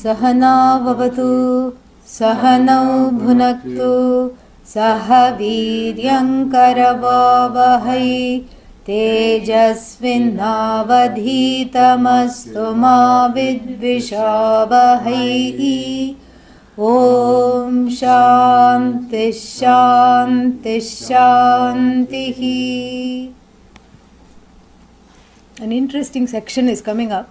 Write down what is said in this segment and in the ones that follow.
सहना भवतु सहनौ भुनक्तु सह वीर्यङ्करवावहै तेजस्विनावधीतमस्तु मा विद्विषावहै ॐ शान्ति शान्ति शान्तिः. An interesting section is coming up,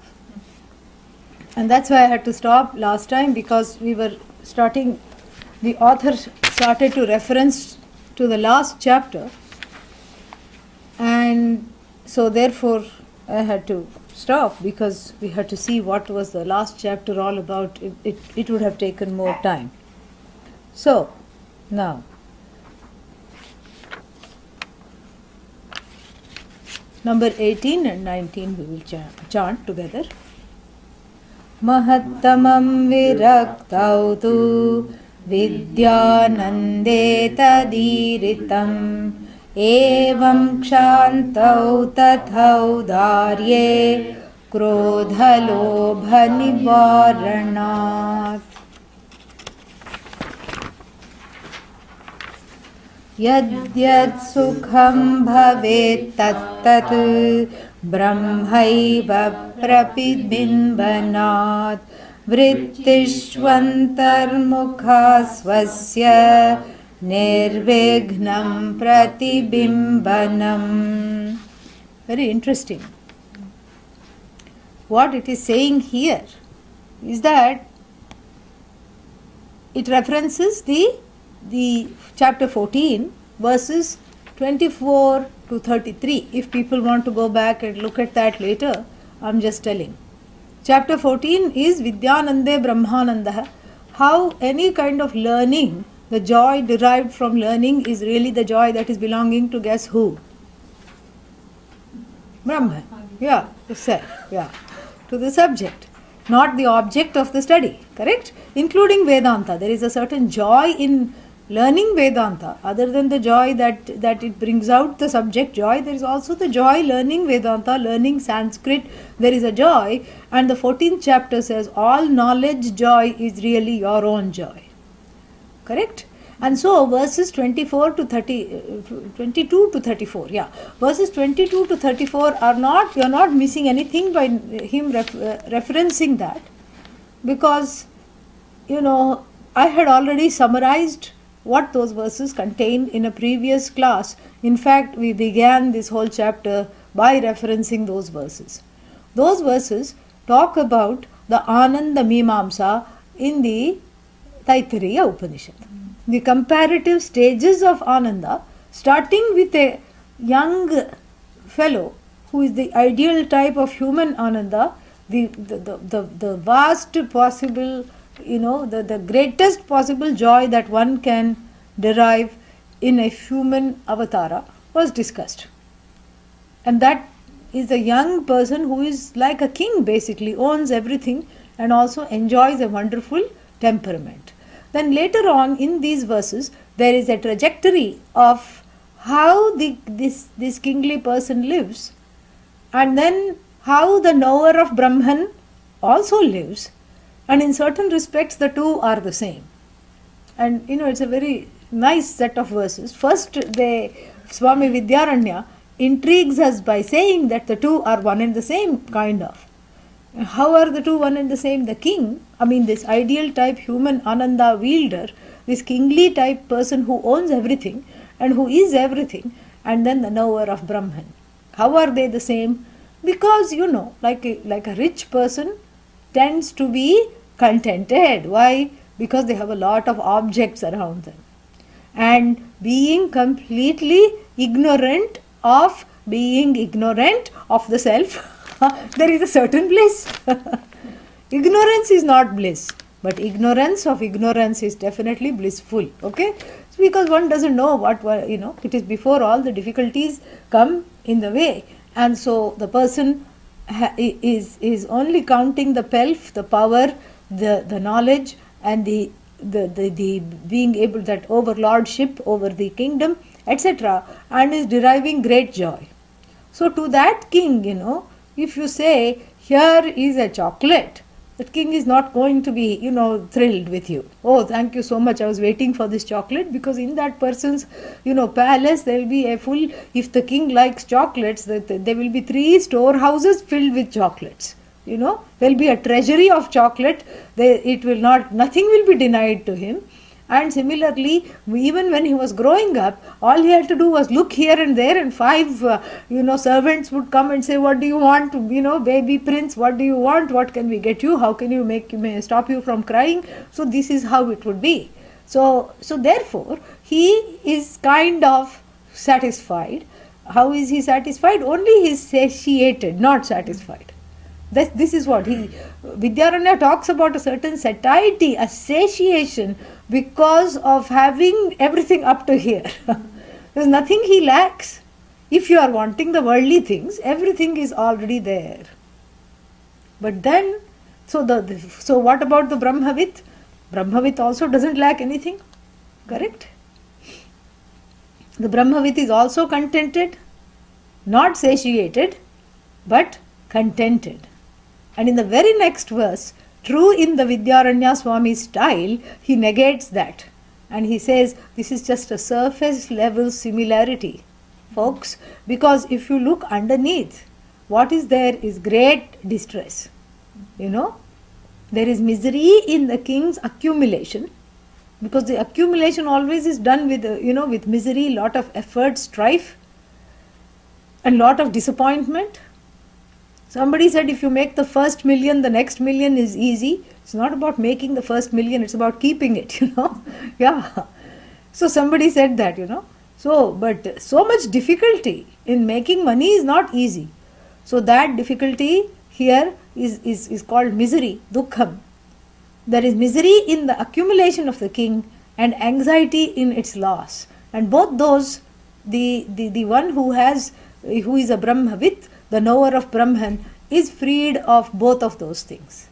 and that's why I had to stop last time, because we were starting, the author started to reference to the last chapter, and so therefore I had to stop, because we had to see what was the last chapter all about. It would have taken more time. So now number 18 and 19 we will chant together. Mahattamam viraktau tu vidyanande tadiritam evam kshantau tathau darye krodhalobha nivaranat. Yadyat sukham bhavet tattat brahmaiva prapibimbanat vrittishvantarmukha swasya nirvignam pratibimbanam. Very interesting. What it is saying here is that it references the chapter 14 verses 24 to 33. If people want to go back and look at that later, I'm just telling. Chapter 14 is Vidyanande Brahmananda. How any kind of learning, the joy derived from learning is really the joy that is belonging to, guess who? Brahman. Yeah, to self. Yeah, to the subject, not the object of the study. Correct? Including Vedanta. There is a certain joy in learning Vedanta. Other than the joy that it brings out the subject joy, there is also the joy learning Vedanta, learning Sanskrit. There is a joy, and the 14th chapter says all knowledge joy is really your own joy. Correct? And so verses 22 to 34, yeah, verses 22 to 34 are not, you are not missing anything by him referencing that, because I had already summarized what those verses contain in a previous class. In fact, we began this whole chapter by referencing those verses. Those verses talk about the Ananda Mimamsa in the Taittiriya Upanishad. The comparative stages of Ananda, starting with a young fellow who is the ideal type of human Ananda, the vast possible, the greatest possible joy that one can derive in a human avatara was discussed. And that is a young person who is like a king, basically, owns everything and also enjoys a wonderful temperament. Then later on in these verses, there is a trajectory of how this kingly person lives, and then how the knower of Brahman also lives. And in certain respects, the two are the same. And it's a very nice set of verses. First, Swami Vidyaranya intrigues us by saying that the two are one and the same, kind of. How are the two one and the same? The king, this ideal type human Ananda wielder, this kingly type person who owns everything and who is everything, and then the knower of Brahman. How are they the same? Because, like a rich person tends to be contented. Why? Because they have a lot of objects around them. And being completely ignorant of being ignorant of the self, there is a certain bliss. Ignorance is not bliss, but ignorance of ignorance is definitely blissful. Okay? It's because one doesn't know it is before all the difficulties come in the way. And so the person is only counting the pelf, the power, the knowledge, and the being able, that overlordship over the kingdom, etc., and is deriving great joy. So to that king, if you say, here is a chocolate, That king is not going to be, thrilled with you. Oh, thank you so much. I was waiting for this chocolate, because in that person's, palace, there will be a full, if the king likes chocolates, there will be 3 storehouses filled with chocolates. There will be a treasury of chocolate. Nothing will be denied to him. And similarly, even when he was growing up, all he had to do was look here and there, and 5 servants would come and say, what do you want, baby prince, what do you want, what can we get you, how can you stop you from crying. So this is how it would be. So therefore he is kind of satisfied. How is he satisfied? Only he is satiated, not satisfied. This is what Vidyaranya talks about, a certain satiety, a satiation, because of having everything up to here. There's nothing he lacks. If you are wanting the worldly things, everything is already there. But then, so what about the Brahmavit? Brahmavit also doesn't lack anything, correct? The Brahmavit is also contented, not satiated, but contented. And in the very next verse, true in the Vidyaranya Swami style, he negates that. And he says, this is just a surface level similarity, folks, because if you look underneath, what is there is great distress. There is misery in the king's accumulation, because the accumulation always is done with, with misery, lot of effort, strife, and lot of disappointment. Somebody said, if you make the first million, the next million is easy. It's not about making the first million, it's about keeping it, Yeah. So somebody said that, but so much difficulty in making money is not easy. So that difficulty here is called misery, dukkham. There is misery in the accumulation of the king and anxiety in its loss. And both those, the one who is a Brahmavit, the knower of Brahman, is freed of both of those things.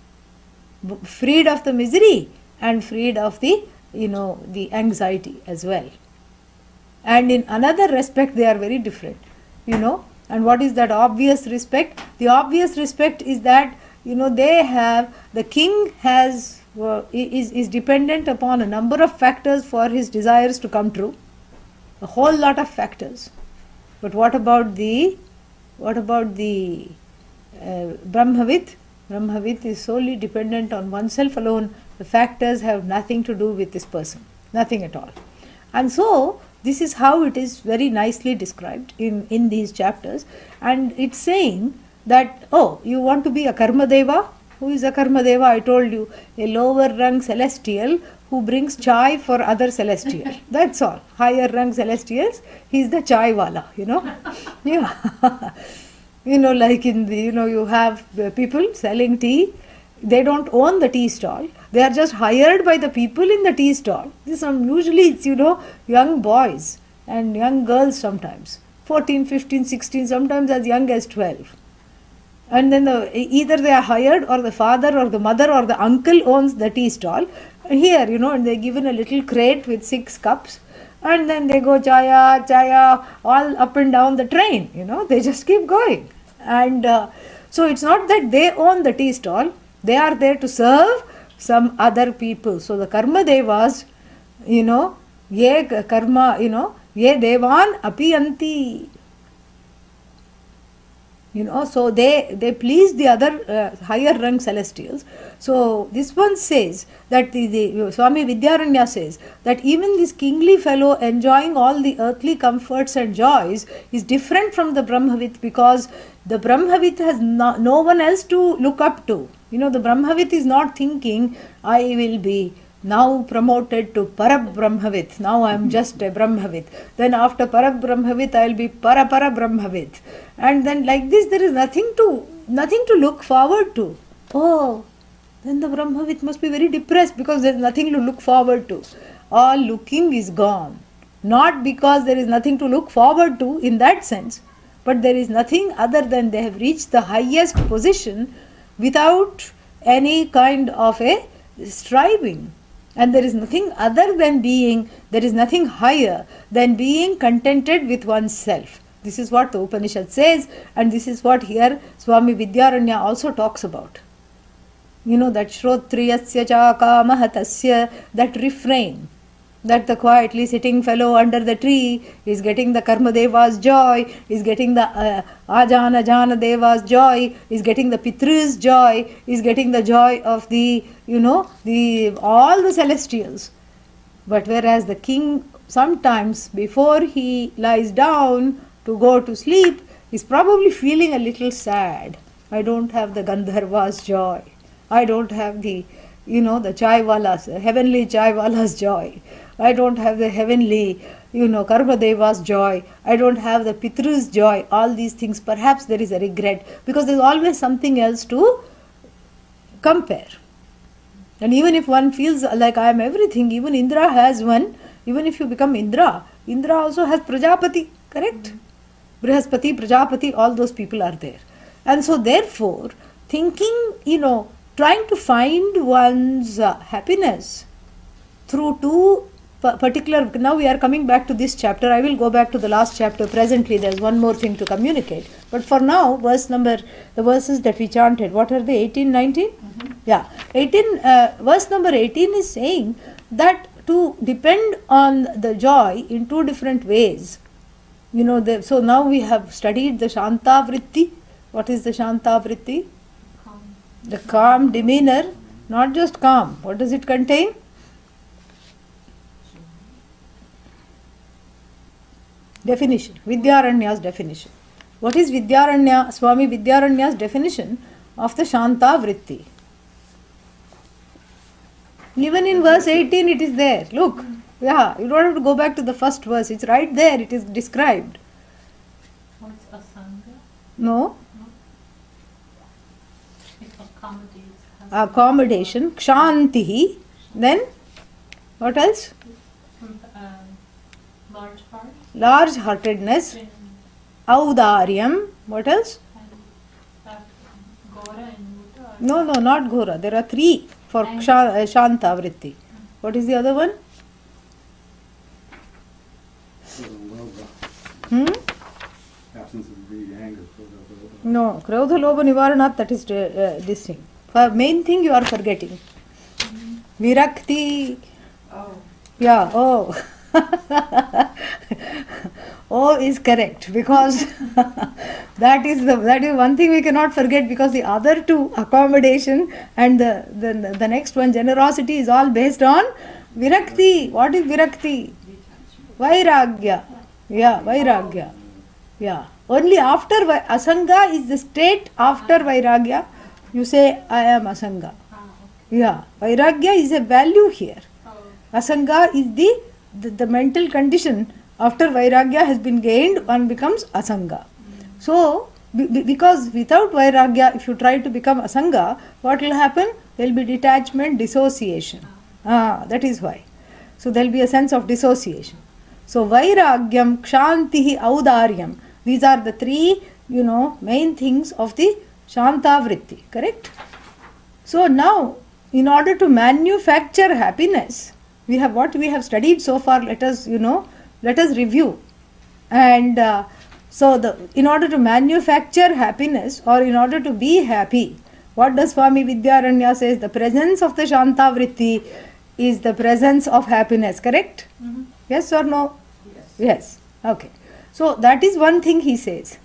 Freed of the misery and freed of the anxiety as well. And in another respect, they are very different, And what is that obvious respect? The obvious respect is that, the king is dependent upon a number of factors for his desires to come true. A whole lot of factors. But what about the Brahmavit? Brahmavit is solely dependent on oneself alone. The factors have nothing to do with this person, nothing at all. And so this is how it is very nicely described in these chapters. And it's saying that, you want to be a Karma Deva? Who is a Karma Deva? I told you, a lower rung celestial who brings chai for other celestial. That's all. Higher rung celestials, he's the chai wala, Yeah. Like in the, you have people selling tea. They don't own the tea stall. They are just hired by the people in the tea stall. Usually it's, young boys and young girls sometimes. 14, 15, 16, sometimes as young as 12. And then either they are hired, or the father or the mother or the uncle owns the tea stall. And here, and they're given a little crate with 6 cups. And then they go chaya, all up and down the train, they just keep going. And so it's not that they own the tea stall, they are there to serve some other people. So the Karma Devas, ye karma, ye devan apiyanti. So they please the other higher rung celestials. So this one says that the Swami Vidyaranya says that even this kingly fellow enjoying all the earthly comforts and joys is different from the Brahmavit, because the Brahmavit has no one else to look up to. The Brahmavit is not thinking, I will be now promoted to Parab Brahmavit. Now I am just a Brahmavit. Then after Parab Brahmavit, I will be Para Brahmavit. And then like this, there is nothing to look forward to. Oh, then the Brahmavit must be very depressed, because there is nothing to look forward to. All looking is gone. Not because there is nothing to look forward to in that sense, but there is nothing other than they have reached the highest position without any kind of a striving. And there is nothing other than there is nothing higher than being contented with oneself. This is what the Upanishad says, and this is what here Swami Vidyaranya also talks about. that Shrotriyasya cha kamahatasya, that refrain, that the quietly sitting fellow under the tree is getting the Karma Deva's joy, is getting the Ajana Jana Deva's joy, is getting the Pitru's joy, is getting the joy of the, the all the celestials. But whereas the king sometimes before he lies down to go to sleep is probably feeling a little sad. I don't have the Gandharva's joy. I don't have the, the Chaiwala's, heavenly Chaiwala's joy. I don't have the heavenly, Karma Deva's joy. I don't have the Pitru's joy. All these things, perhaps there is a regret because there's always something else to compare. And even if one feels like I am everything, even Indra has one. Even if you become Indra, Indra also has Prajapati, correct? Brihaspati, Prajapati, all those people are there. And so therefore, thinking, trying to find one's happiness through two particular, now we are coming back to this chapter. I will go back to the last chapter presently. There's one more thing to communicate. But for now, the verses that we chanted, what are they, 18, 19? Mm-hmm. Yeah, 18, verse number 18 is saying that to depend on the joy in two different ways. So now we have studied the Shanta Vritti. What is the Shanta Vritti? Calm. The calm demeanor, not just calm. What does it contain? Definition. Vidyaranya's definition. What is Vidyaranya, Swami Vidyaranya's definition of the Shanta Vritti? Even in verse 18 it is there. Look. Yeah, you don't have to go back to the first verse. It's right there. It is described. What's asanga? No. It accommodates. Accommodation. Kshantihi. Then, what else? Large heart. Large-heartedness. Audaryam. What else? Gora and Muta. No, not Ghora. There are three for Shanta Vritti. What is the other one? Absence of greed, anger. No, Krodha Lobha Nivaranat, that is this thing. Main thing you are forgetting. Virakti. Oh. Yeah, oh. Oh is correct because that is one thing we cannot forget because the other two, accommodation and the next one, generosity, is all based on Virakti. What is Virakti? Vairagya. Yeah, Vairagya. Yeah. Only after Asanga is the state after Vairagya. You say, I am Asanga. Yeah. Vairagya is a value here. Asanga is the mental condition. After Vairagya has been gained, one becomes Asanga. So, because without Vairagya, if you try to become Asanga, what will happen? There will be detachment, dissociation. That is why. So, there will be a sense of dissociation. So, Vairagyam, Kshantihi, Audaryam. These are the three, main things of the Shanta Vritti. Correct? So, now, in order to manufacture happiness, we have what we have studied so far. Let us review. And in order to manufacture happiness or in order to be happy, what does Swami Vidyaranya says? The presence of the Shanta Vritti is the presence of happiness. Correct? Mm-hmm. Yes or no? Yes. Okay. So that is one thing he says.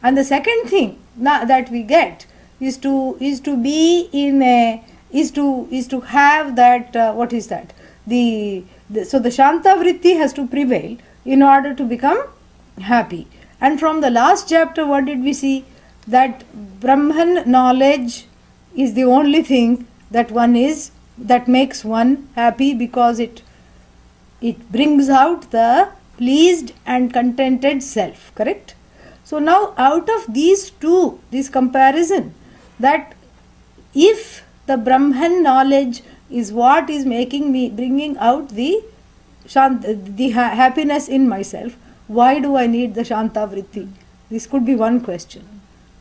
And the second thing that we get is to be in a is to have that what is that? So the Shanta Vritti has to prevail in order to become happy. And from the last chapter, what did we see? That Brahman knowledge is the only thing that makes one happy because it brings out the pleased and contented self. Correct? So now out of these two, this comparison, that if the Brahman knowledge is what is bringing out the happiness in myself, why do I need the Shanta Vritti? This could be one question.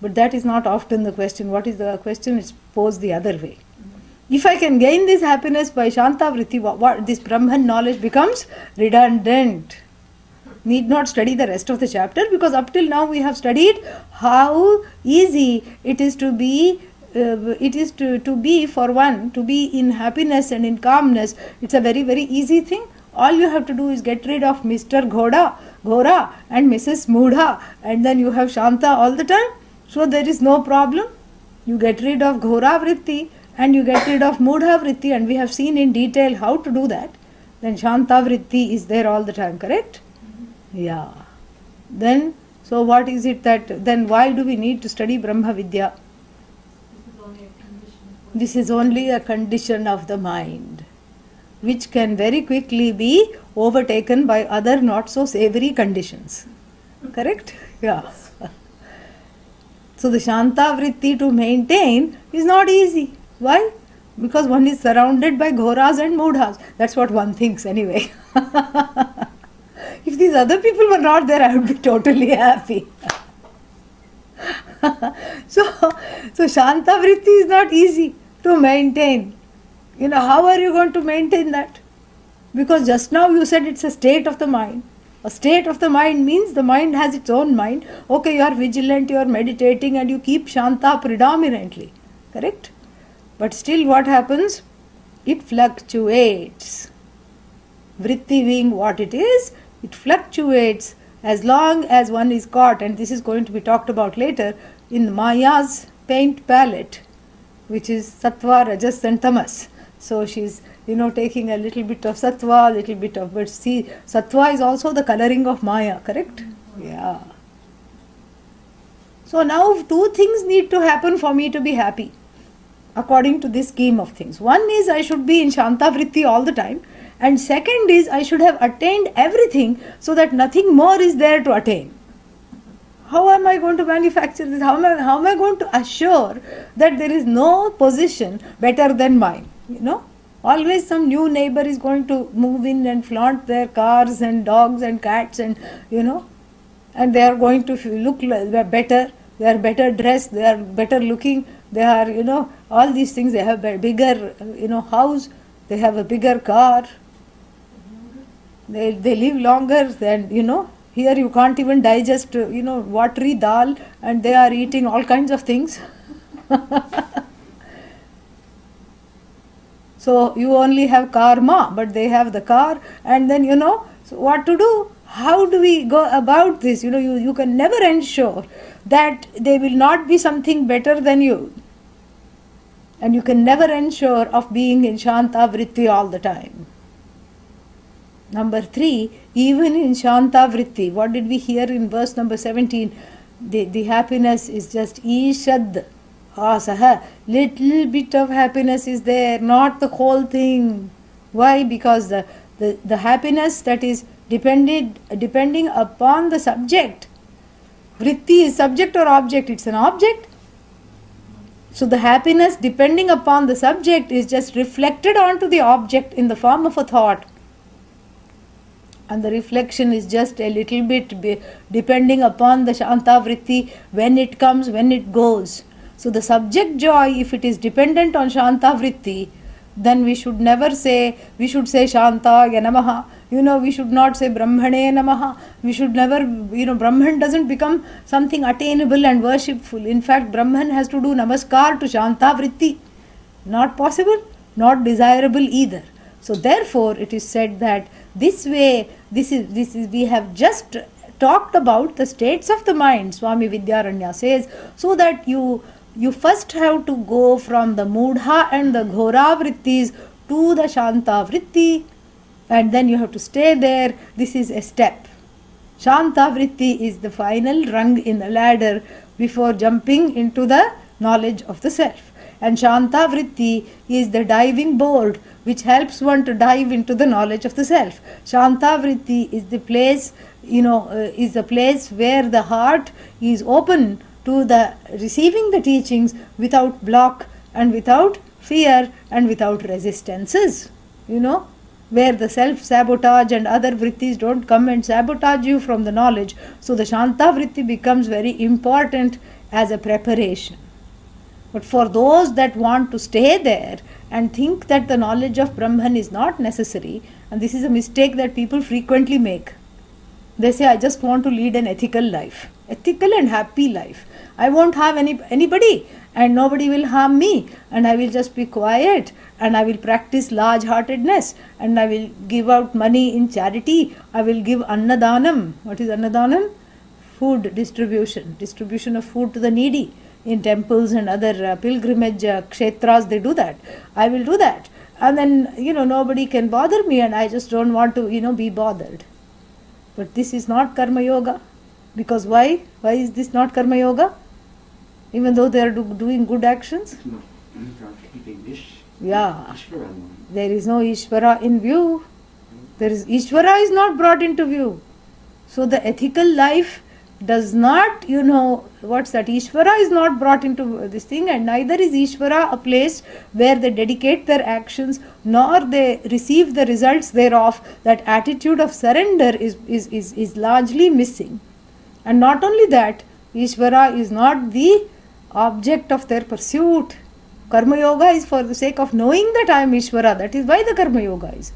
But that is not often the question. What is the question? It's posed the other way. If I can gain this happiness by Shanta Vritti, what this Brahman knowledge becomes redundant. Need not study the rest of the chapter because up till now we have studied how easy it is to be it is to be, for one, to be in happiness and in calmness. It's a very, very easy thing. All you have to do is get rid of Mr. Ghora and Mrs. Moodha, and then you have Shanta all the time. So there is no problem. You get rid of Ghora Vritti and you get rid of Moodha Vritti, and we have seen in detail how to do that. Then Shanta Vritti is there all the time, correct? Yeah. Then, so what is it that, then why do we need to study Brahma Vidya? This is only a condition. This is only a condition of the mind, which can very quickly be overtaken by other not so savory conditions. Correct? Yeah. So the Shanta Vritti to maintain is not easy. Why? Because one is surrounded by Ghoras and Moodhas. That's what one thinks anyway. If these other people were not there, I would be totally happy. So Shanta Vritti is not easy to maintain. You know, how are you going to maintain that? Because just now you said it's a state of the mind. A state of the mind means the mind has its own mind. Okay, you are vigilant, you are meditating, and you keep Shanta predominantly. Correct? But still what happens? It fluctuates. Vritti being what it is, it fluctuates as long as one is caught, and this is going to be talked about later, in Maya's paint palette, which is Sattva, Rajas and Tamas. So she's, taking a little bit of Sattva, a little bit of, but see, Sattva is also the coloring of Maya, correct? Yeah. So now two things need to happen for me to be happy, according to this scheme of things. One is I should be in Shanta Vritti all the time, and second is I should have attained everything so that nothing more is there to attain. How am I going to manufacture this? How am I going to assure that there is no position better than mine? Always some new neighbor is going to move in and flaunt their cars and dogs and cats and and they are going to look better. They are better dressed. They are better looking. They are all these things. They have a bigger house. They have a bigger car. They live longer than Here you can't even digest watery dal, and they are eating all kinds of things. So you only have karma, but they have the car, and then so what to do? How do we go about this? You can never ensure that they will not be something better than you, and you can never ensure of being in Shanta Vritti all the time. Number 3, even in Shanta Vritti, what did we hear in verse number 17? The happiness is just Ishad. Asaha. Little bit of happiness is there, not the whole thing. Why? Because the happiness that is depending upon the subject. Vritti is subject or object? It's an object. So the happiness depending upon the subject is just reflected onto the object in the form of a thought. And the reflection is just a little bit depending upon the Shanta Vritti, when it comes, when it goes. So the subject joy, if it is dependent on Shanta Vritti, then we should never say, we should say Shantaya Namaha. We should not say Brahmane Namaha. We should never, Brahman doesn't become something attainable and worshipful. In fact, Brahman has to do Namaskar to Shanta Vritti. Not possible, not desirable either. So therefore, it is said that this way, this is we have just talked about the states of the mind, Swami Vidyaranya says, so that you first have to go from the Moodha and the Ghora Vrittis to the Shanta Vritti, and then you have to stay there. This is a step. Shanta Vritti is the final rung in the ladder before jumping into the knowledge of the self. And Shanta Vritti is the diving board which helps one to dive into the knowledge of the self. Shanta Vritti is the place, is the place where the heart is open to the receiving the teachings without block and without fear and without resistances. Where the self-sabotage and other vrittis don't come and sabotage you from the knowledge. So the Shanta Vritti becomes very important as a preparation. But for those that want to stay there and think that the knowledge of Brahman is not necessary, and this is a mistake that people frequently make. They say, I just want to lead an ethical life, ethical and happy life. I won't have anybody, and nobody will harm me, and I will just be quiet, and I will practice large-heartedness, and I will give out money in charity. I will give annadanam. What is annadanam? Food distribution of food to the needy in temples and other pilgrimage kshetras. They do that. I will do that, and then nobody can bother me, and I just don't want to be bothered. But this is not karma yoga, because why? Why is this not karma yoga? Even though they are doing good actions? No, they are keeping Yeah. Ishvara in mind. There is no Ishvara in view. Ishvara is not brought into view. So the ethical life does not, what's that? Ishvara is not brought into this thing, and neither is Ishvara a place where they dedicate their actions, nor they receive the results thereof. That attitude of surrender is largely missing. And not only that, Ishvara is not the object of their pursuit. Karma yoga is for the sake of knowing that I am Ishvara. That is why the karma yoga is.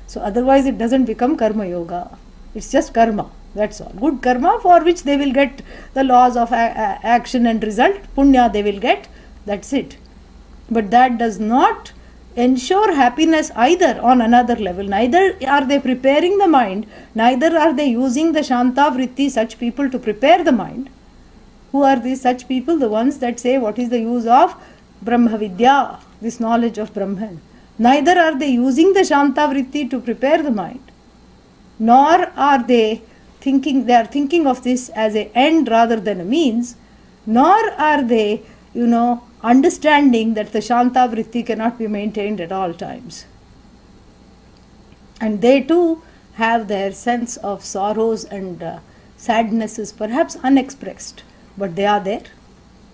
So otherwise it doesn't become karma yoga. It's just karma. That's all. Good karma for which they will get the laws of action and result. Punya they will get. That's it. But that does not ensure happiness either on another level. Neither are they preparing the mind. Neither are they using the Shanta Vritti, such people, to prepare the mind. Who are these such people? The ones that say, what is the use of Brahma Vidya, this knowledge of Brahman. Neither are they using the Shanta Vritti to prepare the mind, nor are they thinking of this as an end rather than a means, nor are they, understanding that the Shanta Vritti cannot be maintained at all times. And they too have their sense of sorrows and sadnesses, perhaps unexpressed, but they are there.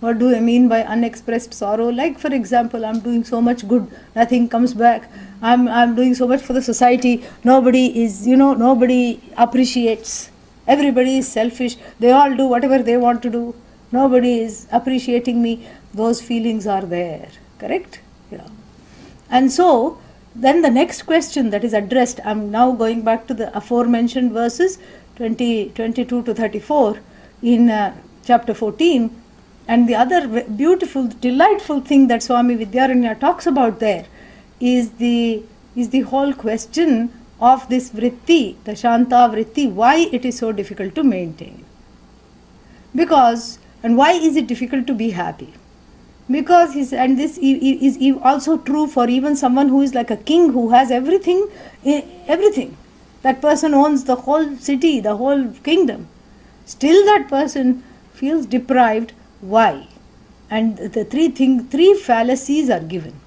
What do I mean by unexpressed sorrow? Like, for example, I'm doing so much good, nothing comes back. I'm doing so much for the society, nobody appreciates. Everybody is selfish. They all do whatever they want to do. Nobody is appreciating me. Those feelings are there. Correct? Yeah. And so, then the next question that is addressed, I'm now going back to the aforementioned verses 22 to 34 in chapter 14. And the other beautiful, delightful thing that Swami Vidyaranya talks about there is the whole question of this vritti, the Shanta vritti, why it is so difficult to maintain. And why is it difficult to be happy? Because this is also true for even someone who is like a king, who has everything. That person owns the whole city, the whole kingdom. Still that person feels deprived. Why? And the three fallacies are given.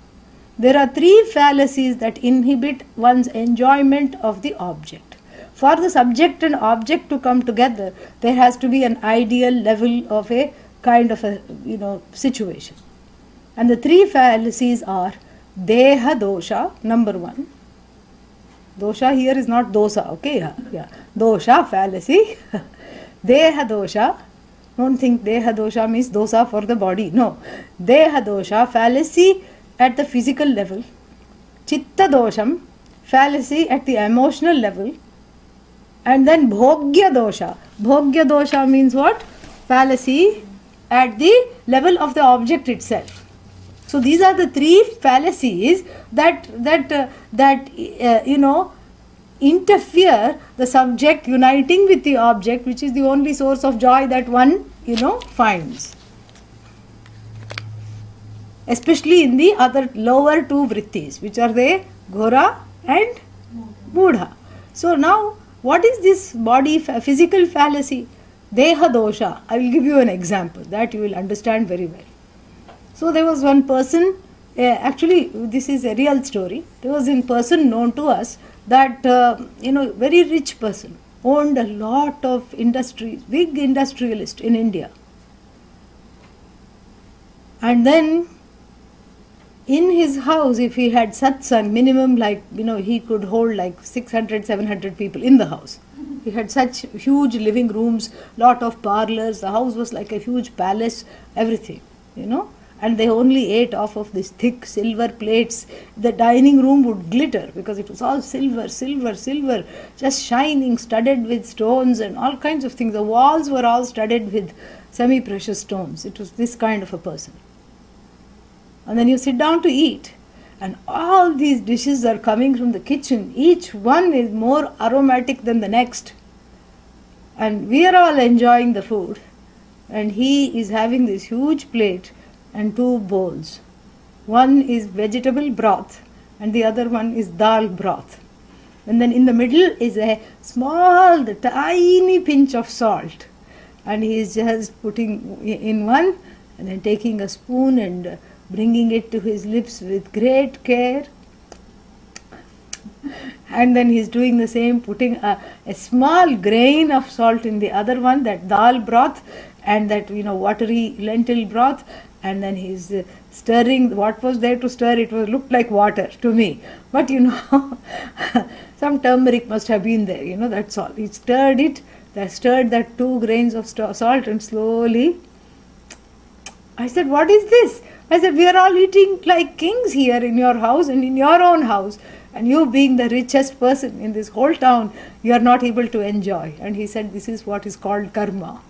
There are three fallacies that inhibit one's enjoyment of the object. For the subject and object to come together, there has to be an ideal level of a kind of a situation. And the three fallacies are Deha dosha, number one. Dosha here is not dosa, okay? Yeah. Dosha, fallacy. Deha dosha. Don't think Deha dosha means dosa for the body. No. Deha dosha, fallacy at the physical level. Chitta dosham, fallacy at the emotional level. And then bhogya dosha. Bhogya dosha means what? Fallacy at the level of the object itself. So these are the three fallacies that interfere the subject uniting with the object, which is the only source of joy that one finds. Especially in the other lower two vrittis, which are the Ghora and Mudha. So now, what is this body physical fallacy? Deha dosha. I will give you an example that you will understand very well. So there was one person, actually this is a real story. There was a person known to us that, very rich person, owned a lot of industries, big industrialist in India. And then in his house, if he had satsang, minimum he could hold like 600, 700 people in the house. He had such huge living rooms, lot of parlors. The house was like a huge palace, everything, And they only ate off of these thick silver plates. The dining room would glitter because it was all silver, just shining, studded with stones and all kinds of things. The walls were all studded with semi-precious stones. It was this kind of a person. And then you sit down to eat, and all these dishes are coming from the kitchen. Each one is more aromatic than the next. And we are all enjoying the food. And he is having this huge plate and two bowls. One is vegetable broth and the other one is dal broth. And then in the middle is a small, the tiny pinch of salt. And he is just putting in one and then taking a spoon and bringing it to his lips with great care. And then he's doing the same, putting a small grain of salt in the other one, that dal broth, and that watery lentil broth, and then he's stirring. What was there to stir? It looked like water to me, but some turmeric must have been there. That's all. He stirred it. Stirred that 2 grains of salt, and slowly. I said, "What is this?" I said, "We are all eating like kings here in your house and in your own house. And you being the richest person in this whole town, you are not able to enjoy." And he said, "This is what is called karma."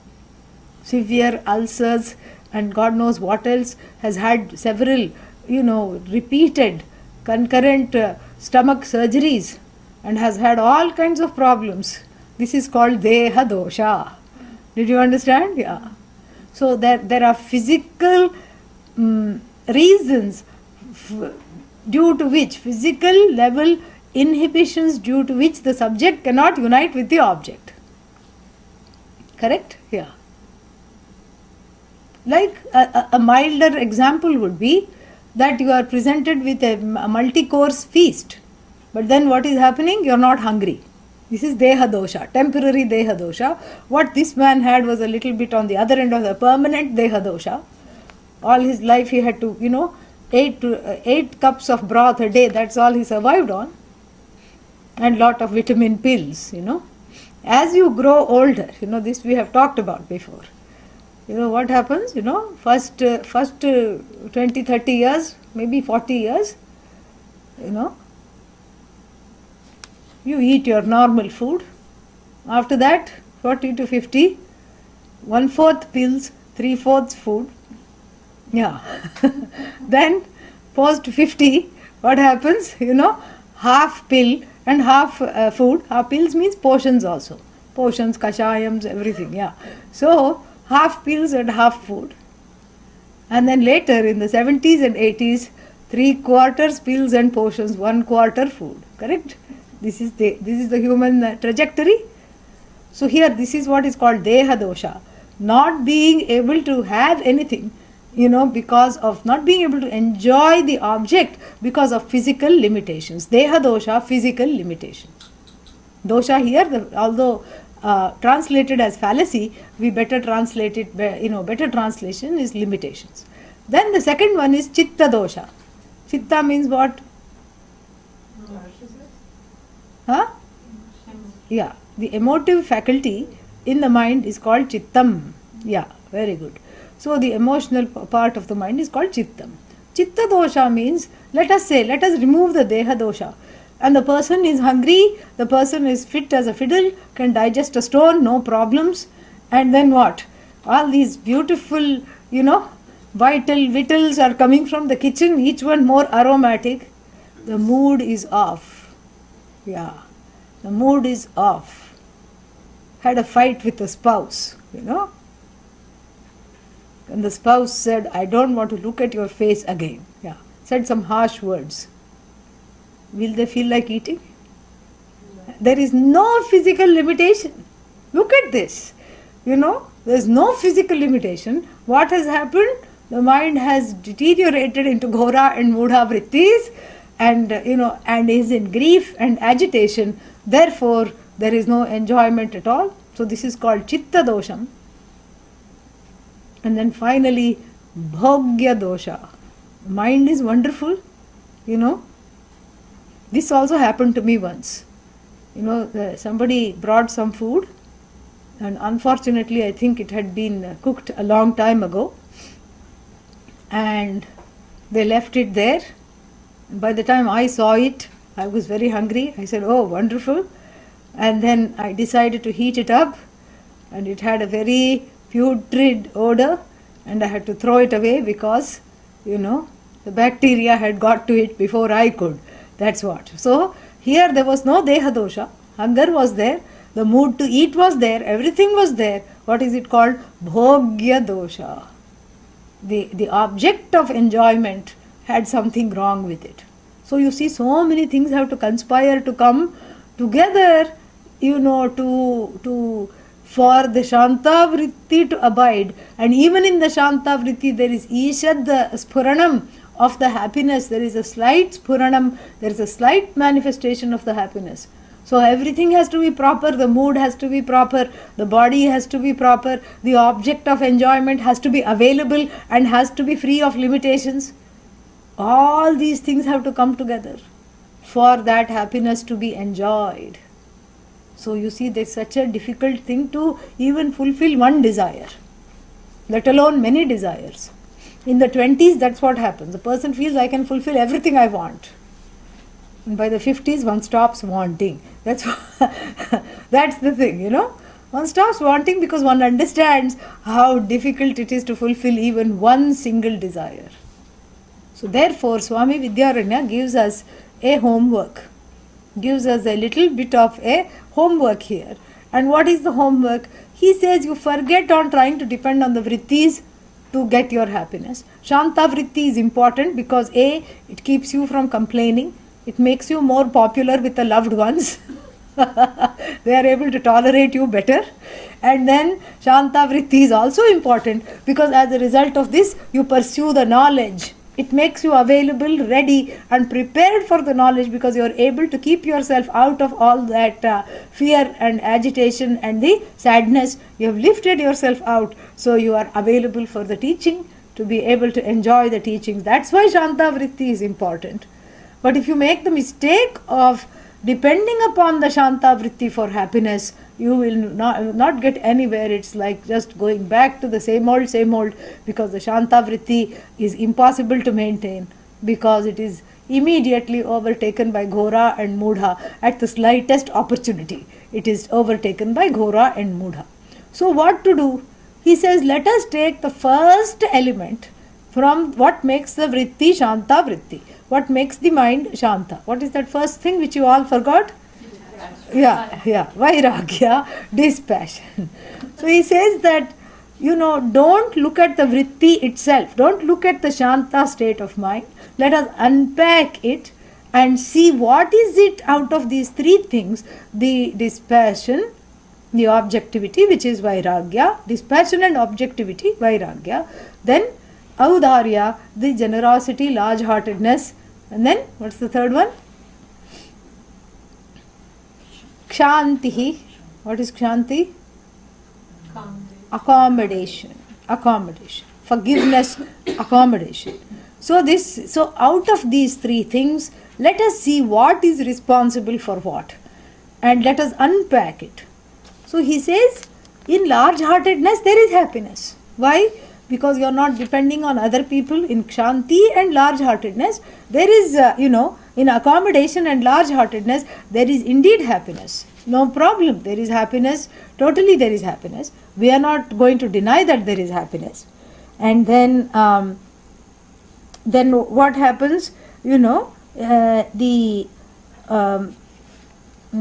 Severe ulcers and God knows what else, has had several, repeated concurrent stomach surgeries and has had all kinds of problems. This is called Deha Dosha. Did you understand? Yeah. So there are physical reasons due to which, physical level inhibitions due to which the subject cannot unite with the object. Correct? Yeah. Like a milder example would be that you are presented with a multi-course feast, but then what is happening? You are not hungry. This is Deha Dosha, temporary Deha Dosha. What this man had was a little bit on the other end of the permanent Deha Dosha. All his life he had to, 8 cups of broth a day, that's all he survived on. And lot of vitamin pills, As you grow older, this we have talked about before. What happens, first 20, 30 years, maybe 40 years, you eat your normal food. After that, 40 to 50, 1/4 pills, 3/4 food. Yeah. Then, post 50, what happens? Half pill and half food. Half pills means portions also. Portions, kashayams, everything. Yeah. So, half pills and half food. And then later in the 70s and 80s, 3/4 pills and portions, 1/4 food. Correct? This is the human trajectory. So here, this is what is called Deha Dosha. Not being able to have anything, because of not being able to enjoy the object because of physical limitations. Deha Dosha, physical limitation. Dosha here, although translated as fallacy, we better translate it, better translation is limitations. Then the second one is Chitta Dosha. Chitta means what? Huh? Yeah, the emotive faculty in the mind is called Chittam. Yeah, very good. So the emotional part of the mind is called Chittam. Chitta Dosha means, let us remove the Deha Dosha. And the person is hungry, the person is fit as a fiddle, can digest a stone, no problems. And then what? All these beautiful, vital victuals are coming from the kitchen, each one more aromatic. The mood is off. Yeah, the mood is off. Had a fight with the spouse, And the spouse said, "I don't want to look at your face again." Yeah, said some harsh words. Will they feel like eating? There is no physical limitation. Look at this. There is no physical limitation. What has happened? The mind has deteriorated into ghora and mudha vrittis, and and is in grief and agitation. Therefore, there is no enjoyment at all. So this is called Chitta Dosham. And then finally, Bhogya Dosha. Mind is wonderful, This also happened to me once. Somebody brought some food, and unfortunately I think it had been cooked a long time ago, and they left it there. By the time I saw it, I was very hungry. I said, "Oh, wonderful." And then I decided to heat it up, and it had a very putrid odor, and I had to throw it away because, The bacteria had got to it before I could. That's what. So here there was no deha dosha. Hunger was there. The mood to eat was there. Everything was there. What is it called? Bhogya dosha. The object of enjoyment had something wrong with it. So you see, so many things have to conspire to come together, to for the Shanta Vritti to abide. And even in the Shanta Vritti, there is Ishad, the Spuranam of the happiness. There is a slight Spuranam, there is a slight manifestation of the happiness. So everything has to be proper, the mood has to be proper, the body has to be proper, the object of enjoyment has to be available and has to be free of limitations. All these things have to come together for that happiness to be enjoyed. So you see, there's such a difficult thing to even fulfill one desire, let alone many desires. In the 20s, that's what happens. The person feels, I can fulfill everything I want. And by the 50s, one stops wanting. That's the thing, One stops wanting because one understands how difficult it is to fulfill even one single desire. So therefore, Swami Vidyaranya gives us a homework, gives us a little bit of a homework here. And what is the homework? He says you forget on trying to depend on the vrittis to get your happiness. Shanta vritti is important because A, it keeps you from complaining. It makes you more popular with the loved ones. They are able to tolerate you better. And then Shanta vritti is also important because as a result of this, you pursue the knowledge. It makes you available, ready and prepared for the knowledge because you are able to keep yourself out of all that fear and agitation and the sadness. You have lifted yourself out, so you are available for the teaching, to be able to enjoy the teachings. That's why Shanta vritti is important. But if you make the mistake of depending upon the Shanta vritti for happiness, you will not get anywhere. It's like just going back to the same old, because the Shanta vritti is impossible to maintain because it is immediately overtaken by Ghora and Mudha at the slightest opportunity. It is overtaken by Ghora and Mudha. So what to do? He says, let us take the first element from what makes the vritti Shanta vritti. What makes the mind Shanta? What is that first thing which you all forgot? Vairagya, dispassion. So he says that, don't look at the vritti itself. Don't look at the Shanta state of mind. Let us unpack it and see what is it out of these three things. The dispassion, the objectivity, which is Vairagya, dispassion and objectivity, Vairagya. Then Audharya, the generosity, large-heartedness. And then, what's the third one? Kshanti. What is Kshanti? Accommodation. Forgiveness, accommodation. So out of these three things, let us see what is responsible for what. And let us unpack it. So he says, in large-heartedness, there is happiness. Why? Because you are not depending on other people. In Kshanti and large-heartedness, there is, in accommodation and large-heartedness, there is indeed happiness. No problem. There is happiness. Totally there is happiness. We are not going to deny that there is happiness. And then what happens? No, I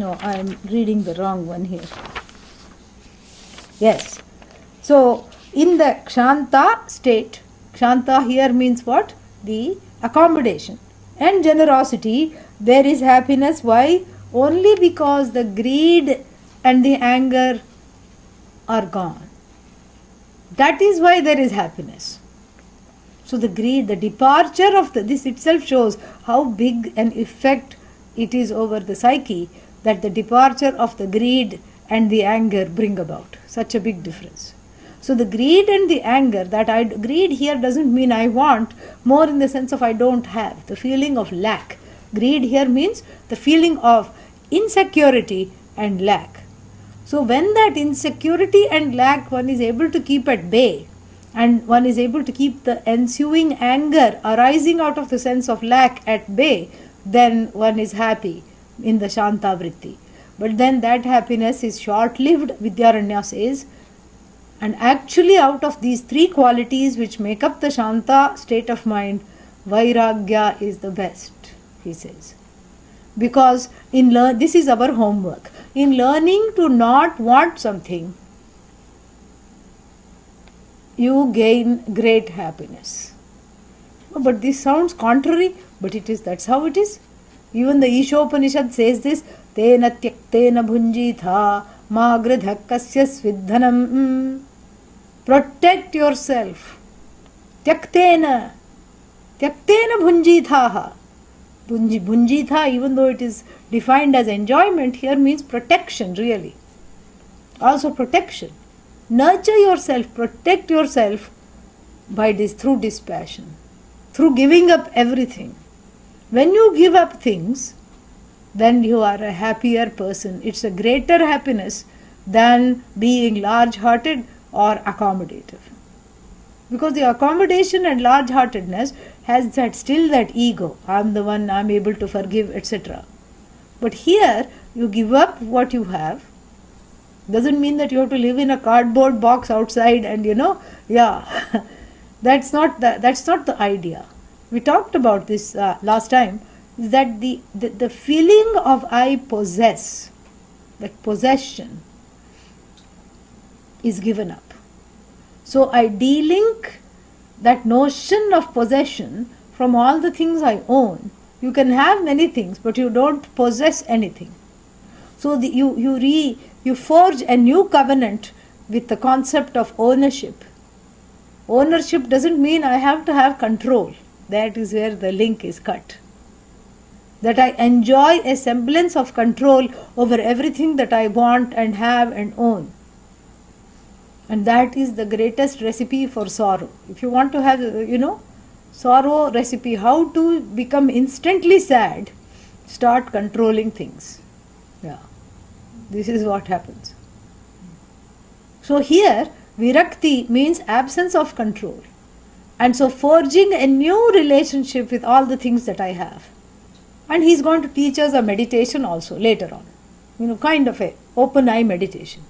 am reading the wrong one here. Yes. So, in the Kshanta state, Kshanta here means what? The accommodation and generosity, there is happiness. Why? Only because the greed and the anger are gone. That is why there is happiness. So the greed, the departure of this itself shows how big an effect it is over the psyche that the departure of the greed and the anger bring about. Such a big difference. So the greed and the anger, greed here doesn't mean I want, more in the sense of I don't have, the feeling of lack. Greed here means the feeling of insecurity and lack. So when that insecurity and lack one is able to keep at bay, and one is able to keep the ensuing anger arising out of the sense of lack at bay, then one is happy in the Shanta vritti. But then that happiness is short-lived, Vidyaranya says. And actually out of these three qualities which make up the Shanta state of mind, Vairagya is the best, he says. Because this is our homework. In learning to not want something, you gain great happiness. Oh, but this sounds contrary, but it is, that's how it is. Even the Ishopanishad says this, Tena tyaktena bhunjitha magradha kasya svidhanam. Protect yourself. Tyaktena bhunjitha. Bhunjitha, even though it is defined as enjoyment, here means protection, really. Also protection. Nurture yourself, protect yourself by this, through dispassion, through giving up everything. When you give up things, then you are a happier person. It's a greater happiness than being large-hearted or accommodative. Because the accommodation and large-heartedness has still that ego. I'm the one, I'm able to forgive, etc. But here, you give up what you have. Doesn't mean that you have to live in a cardboard box outside and that's not the idea. We talked about this last time, is that the feeling of I possess, that possession, is given up. So I de-link that notion of possession from all the things I own. You can have many things, but you don't possess anything. So you forge a new covenant with the concept of ownership. Ownership doesn't mean I have to have control. That is where the link is cut. That I enjoy a semblance of control over everything that I want and have and own. And that is the greatest recipe for sorrow. If you want to have, sorrow recipe, how to become instantly sad, start controlling things. Yeah. This is what happens. So here, virakti means absence of control. And so forging a new relationship with all the things that I have. And he's going to teach us a meditation also later on. Kind of a open eye meditation,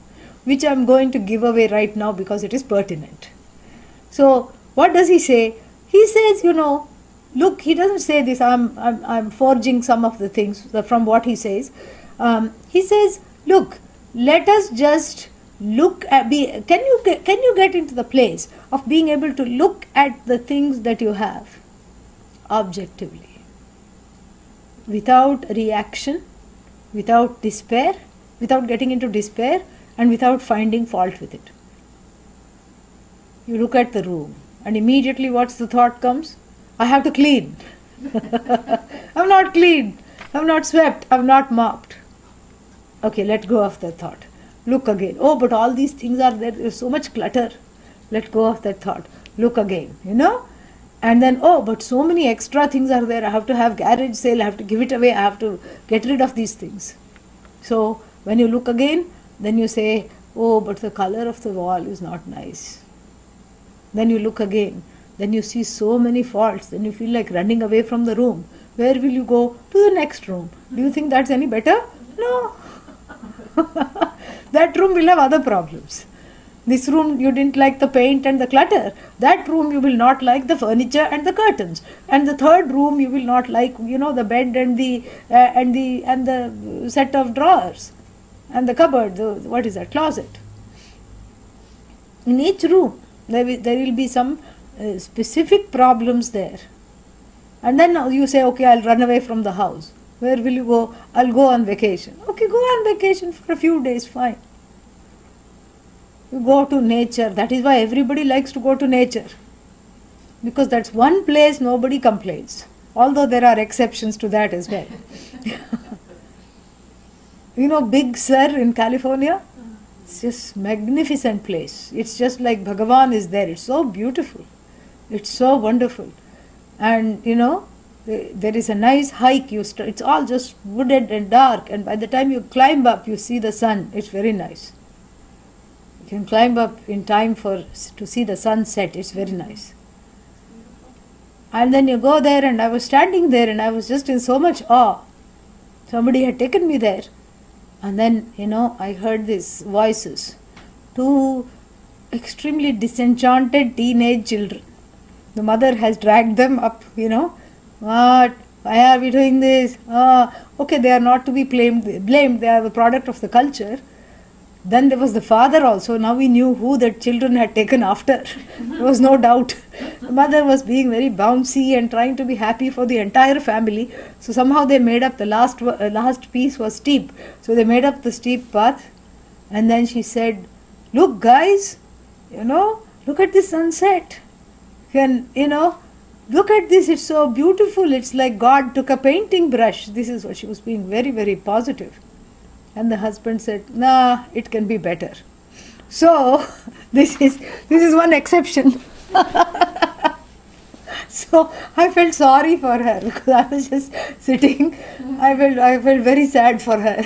which I'm going to give away right now because it is pertinent. So what does he say? He says, look, he doesn't say this, I'm forging some of the things from what he says. He says, look, let us just look at, can you get into the place of being able to look at the things that you have objectively, without reaction, without despair, without getting into despair, and without finding fault with it. You look at the room and immediately what's the thought comes? I have to clean. I'm not clean. I'm not swept. I'm not mopped. Okay, let go of that thought. Look again. Oh, but all these things are there. There's so much clutter. Let go of that thought. Look again, And then, oh, but so many extra things are there. I have to have garage sale. I have to give it away. I have to get rid of these things. So when you look again, then you say, oh, but the color of the wall is not nice. Then you look again. Then you see so many faults. Then you feel like running away from the room. Where will you go? To the next room. Do you think that's any better? No. That room will have other problems. This room you didn't like the paint and the clutter. That room you will not like the furniture and the curtains. And the third room you will not like, the bed and the set of drawers and the cupboard. What is that? Closet. In each room there will be some specific problems there. And then you say, okay, I'll run away from the house. Where will you go? I'll go on vacation. Okay, go on vacation for a few days, fine. You go to nature. That is why everybody likes to go to nature. Because that's one place nobody complains. Although there are exceptions to that as well. Big Sur in California? It's just magnificent place. It's just like Bhagavan is there. It's so beautiful. It's so wonderful. And, there is a nice hike. It's all just wooded and dark. And by the time you climb up, you see the sun. It's very nice. You can climb up in time to see the sunset. It's very nice. And then you go there, and I was standing there and I was just in so much awe. Somebody had taken me there. And then, I heard these voices. Two extremely disenchanted teenage children. The mother has dragged them up, What? Why are we doing this? Okay, they are not to be blamed. They are the product of the culture. Then there was the father also. Now we knew who the children had taken after. There was no doubt. The mother was being very bouncy and trying to be happy for the entire family. So somehow they made up the last piece was steep. So they made up the steep path. And then she said, look guys, look at this sunset. Look at this, it's so beautiful. It's like God took a painting brush. This is what she was being very, very positive. And the husband said, nah, it can be better. So, this is one exception. So, I felt sorry for her because I was just sitting. I felt very sad for her.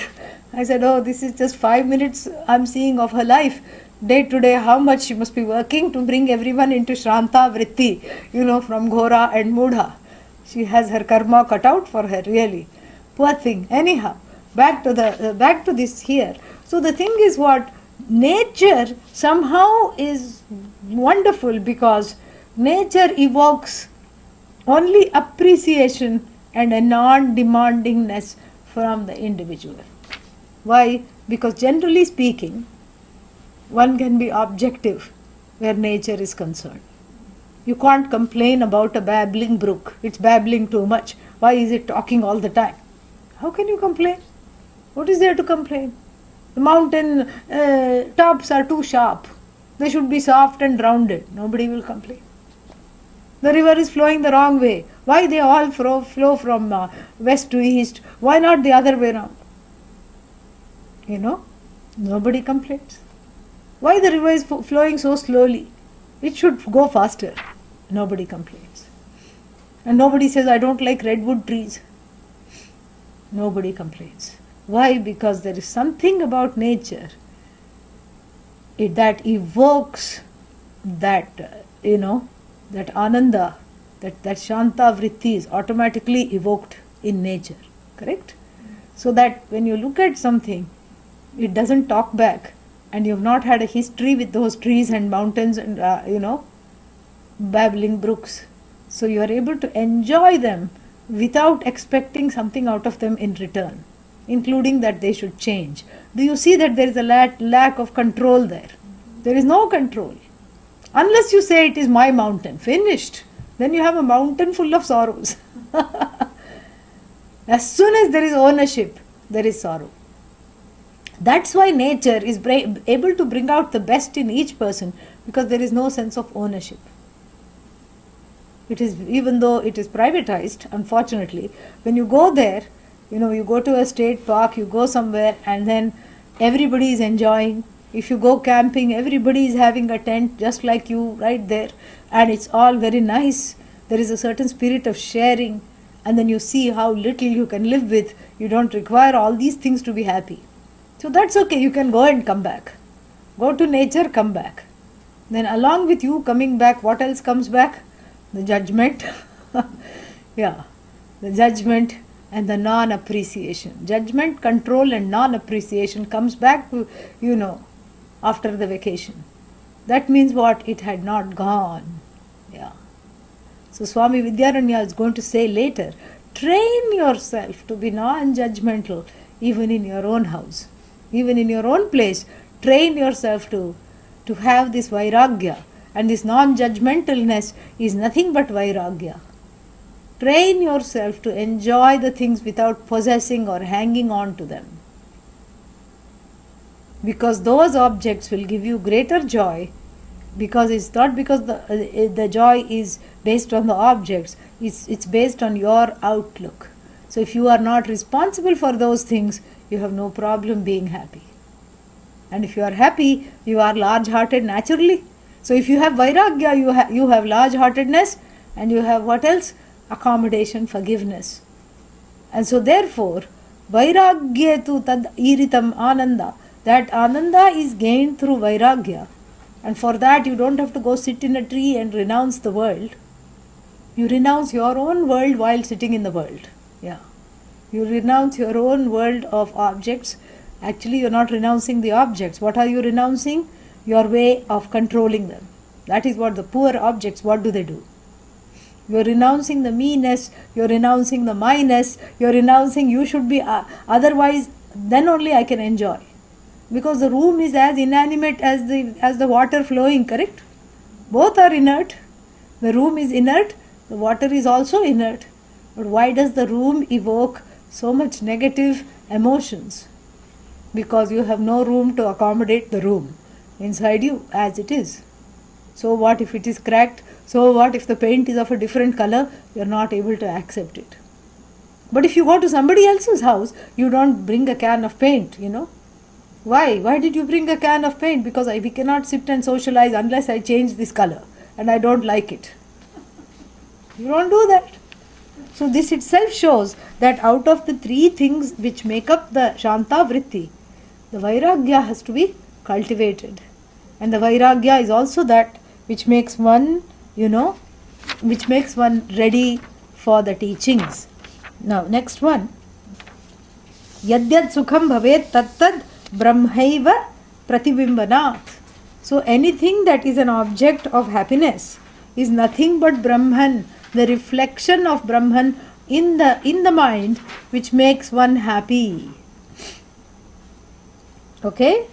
I said, oh, this is just 5 minutes I'm seeing of her life. Day to day, how much she must be working to bring everyone into Shranta Vritti, from Ghora and Mudha. She has her karma cut out for her, really. Poor thing. Anyhow, back to this here. So the thing is what? Nature somehow is wonderful because nature evokes only appreciation and a non-demandingness from the individual. Why? Because generally speaking, one can be objective where nature is concerned. You can't complain about a babbling brook. It's babbling too much. Why is it talking all the time? How can you complain? What is there to complain? The mountain tops are too sharp. They should be soft and rounded. Nobody will complain. The river is flowing the wrong way. Why they all flow from west to east? Why not the other way around? Nobody complains. Why the river is flowing so slowly? It should go faster. Nobody complains. And nobody says, I don't like redwood trees. Nobody complains. Why? Because there is something about nature that evokes that, that ananda, that shanta vritti is automatically evoked in nature. Correct? So that when you look at something, it doesn't talk back. And you have not had a history with those trees and mountains and, babbling brooks. So you are able to enjoy them without expecting something out of them in return, including that they should change. Do you see that there is a lack of control there? There is no control. Unless you say it is my mountain, finished. Then you have a mountain full of sorrows. As soon as there is ownership, there is sorrow. That's why nature is able to bring out the best in each person because there is no sense of ownership. It is, even though it is privatized, unfortunately, when you go there, you go to a state park, you go somewhere and then everybody is enjoying. If you go camping, everybody is having a tent just like you right there and it's all very nice. There is a certain spirit of sharing and then you see how little you can live with. You don't require all these things to be happy. So that's okay, you can go and come back. Go to nature, come back. Then along with you coming back, what else comes back? The judgment. Yeah, the judgment and the non-appreciation. Judgment, control and non-appreciation comes back to, after the vacation. That means what? It had not gone. Yeah. So Swami Vidyaranya is going to say later, train yourself to be non-judgmental even in your own house. Even in your own place, train yourself to have this vairagya. And this non-judgmentalness is nothing but vairagya. Train yourself to enjoy the things without possessing or hanging on to them. Because those objects will give you greater joy, because it's not because the joy is based on the objects, it's based on your outlook. So if you are not responsible for those things, you have no problem being happy. And if you are happy, you are large-hearted naturally. So if you have vairagya, you have large-heartedness and you have what else? Accommodation, forgiveness. And so therefore, vairagya tu tad iritam ananda. That ananda is gained through vairagya. And for that you don't have to go sit in a tree and renounce the world. You renounce your own world while sitting in the world. Yeah. You renounce your own world of objects. Actually, you're not renouncing the objects. What are you renouncing? Your way of controlling them. That is what the poor objects, what do? You're renouncing the meanness, you're renouncing the minus, you're renouncing you should be otherwise, then only I can enjoy. Because the room is as inanimate as the water flowing, correct? Both are inert. The room is inert, the water is also inert. But why does the room evoke so much negative emotions? Because you have no room to accommodate the room inside you as it is. So what if it is cracked? So what if the paint is of a different color? You are not able to accept it. But if you go to somebody else's house, you don't bring a can of paint, Why? Why did you bring a can of paint? Because we cannot sit and socialize unless I change this color and I don't like it. You don't do that. So this itself shows that out of the three things which make up the Shanta Vritti, the Vairagya has to be cultivated. And the Vairagya is also that which makes one, which makes one ready for the teachings. Now, next one. Yadyad sukham bhavet tattad brahmaiva pratibimbanat. So, anything that is an object of happiness is nothing but Brahman, the reflection of Brahman in the mind, which makes one happy. Okay?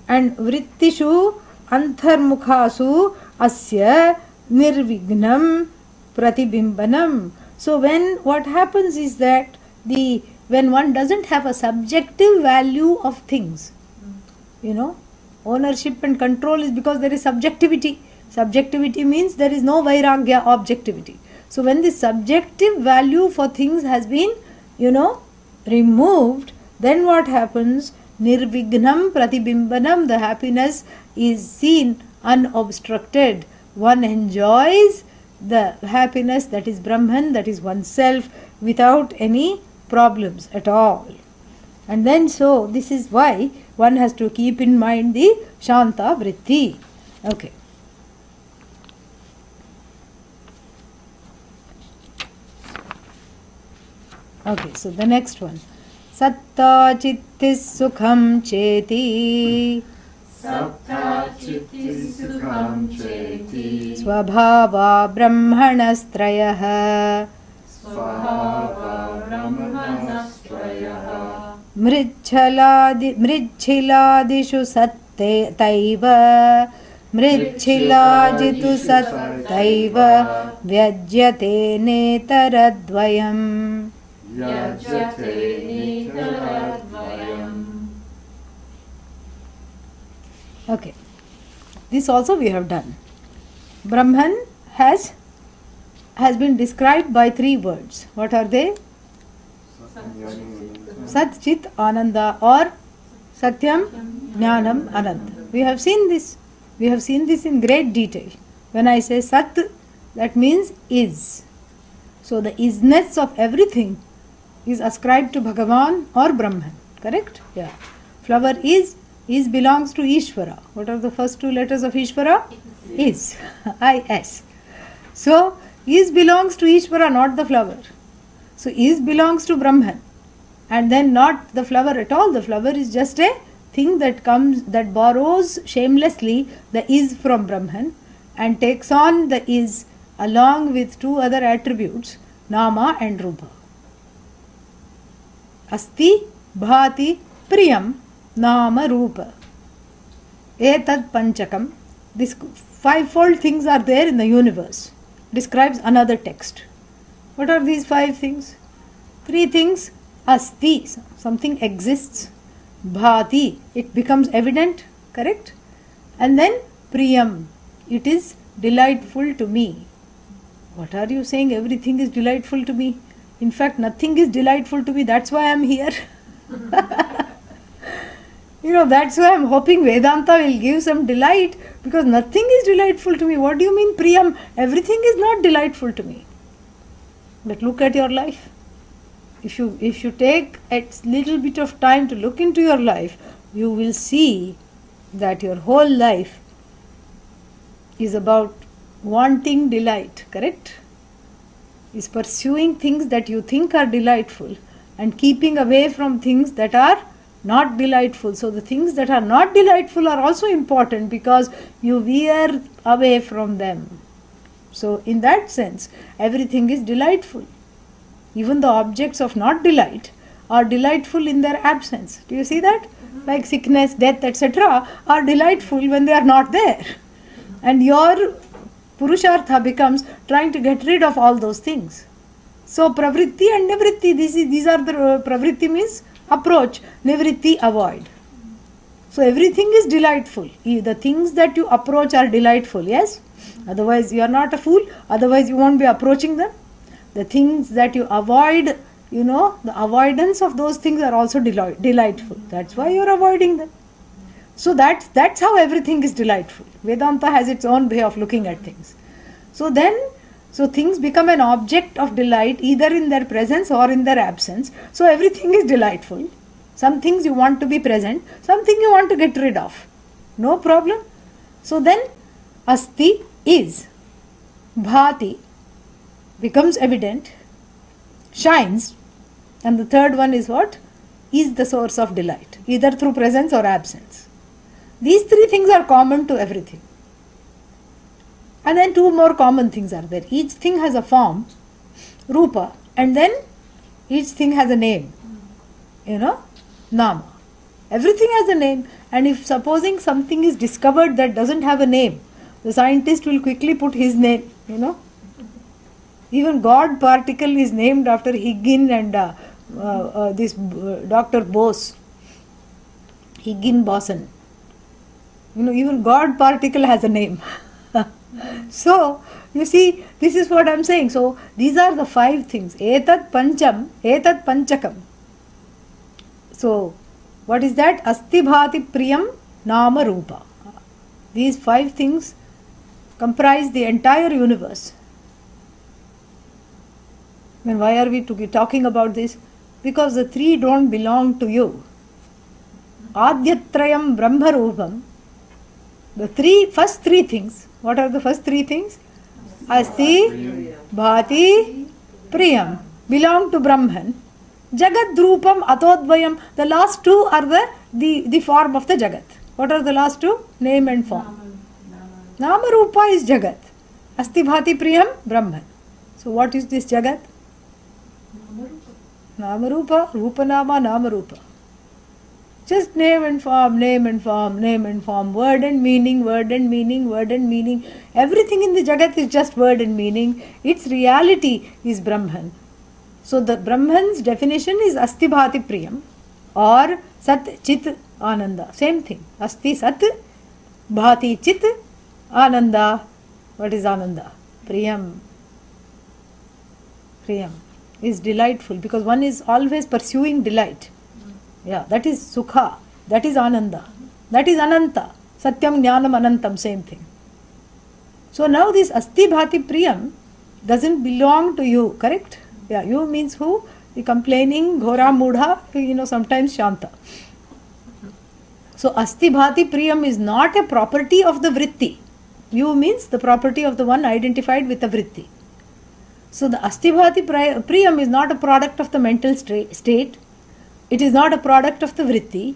And vrittishu antharmukhasu asya nirvignam pratibimbanam. So when what happens is that when one doesn't have a subjective value of things, ownership and control is because there is subjectivity. Subjectivity means there is no vairagya, objectivity. So when the subjective value for things has been, removed, then what happens? Nirvignam pratibimbanam, the happiness is seen unobstructed. One enjoys the happiness that is Brahman, that is oneself, without any problems at all. And then so this is why one has to keep in mind the Shanta Vritti. Okay. Okay, so the next one. Satta chittis sukham cheti Svabhava brahmanastrayah Mrichhiladishu sattaiva Mrichhilajitu sattaiva Vyajyate netaradvayam. Okay, this also we have done. Brahman has been described by three words. What are they? Sat, Chit, Ananda, or Satyam, Jnanam, Ananda. We have seen this. We have seen this in great detail. When I say Sat, that means is. So the isness of everything is ascribed to Bhagavan or Brahman. Correct? Yeah. Flower is belongs to Ishvara. What are the first two letters of Ishvara? Is. I-S. So, is belongs to Ishvara, not the flower. So, is belongs to Brahman. And then not the flower at all. The flower is just a thing that borrows shamelessly the is from Brahman and takes on the is along with two other attributes, Nama and Rupa. Asti, Bhati, Priyam, Nama, Rupa. Etad Panchakam. These fivefold things are there in the universe. Describes another text. What are these five things? Three things. Asti, something exists. Bhati, it becomes evident, correct? And then Priyam, it is delightful to me. What are you saying? Everything is delightful to me. In fact, nothing is delightful to me. That's why I am here. That's why I am hoping Vedanta will give some delight, because nothing is delightful to me. What do you mean, Priyam? Everything is not delightful to me. But look at your life. If you take a little bit of time to look into your life, you will see that your whole life is about wanting delight, correct? Is pursuing things that you think are delightful and keeping away from things that are not delightful. So the things that are not delightful are also important because you veer away from them. So in that sense, everything is delightful. Even the objects of not delight are delightful in their absence. Do you see that? Like sickness, death, etc. are delightful when they are not there. And your Purushartha becomes trying to get rid of all those things. So pravritti and nivritti, these are the pravritti means approach, nivritti avoid. So everything is delightful. The things that you approach are delightful, yes? Otherwise you are not a fool, otherwise you won't be approaching them. The things that you avoid, the avoidance of those things are also delightful. That's why you are avoiding them. So that's how everything is delightful. Vedanta has its own way of looking at things. So things become an object of delight either in their presence or in their absence. So everything is delightful. Some things you want to be present, something you want to get rid of. No problem. So then asti is, bhati becomes evident, shines, and the third one is what? Is the source of delight, either through presence or absence. These three things are common to everything. And then two more common things are there. Each thing has a form, rupa, and then each thing has a name, nama. Everything has a name, and if supposing something is discovered that doesn't have a name, the scientist will quickly put his name, Even God particle is named after Higgin and this Dr. Bose, Higgin Boson. Even God particle has a name. So, you see, this is what I am saying. So, these are the 5 things. Etat pancham, etat panchakam. So, what is that? Asti bhati priyam nama rupa. These 5 things comprise the entire universe. And why are we talking about this? Because the 3 don't belong to you. Adyatrayam brahma rupam. The first three things. What are the first 3 things? Asti, bhati, priyam. Belong to Brahman. Jagat drupam atodvayam. The last 2 are the form of the Jagat. What are the last 2? Name and form. Nama rupa is Jagat. Asti bhati priyam, Brahman. So what is this Jagat? Nama rupa, rupa nama, nama rupa. Just name and form, name and form, name and form, word and meaning, word and meaning, word and meaning. Everything in the Jagat is just word and meaning. Its reality is Brahman. So the Brahman's definition is Asti Bhati Priyam or Sat Chit Ananda. Same thing. Asti Sat Bhati Chit Ananda. What is Ananda? Priyam. Priyam is delightful because one is always pursuing delight. Yeah, that is Sukha. That is Ananda. That is Ananta. Satyam Jnanam Anantam, same thing. So now this Asti Bhati Priyam doesn't belong to you, correct? Yeah, you means who? The complaining, Ghora Mudha, sometimes Shanta. So Asti Bhati Priyam is not a property of the Vritti. You means the property of the one identified with the Vritti. So the Asti Bhati Priyam is not a product of the mental state. It is not a product of the vritti.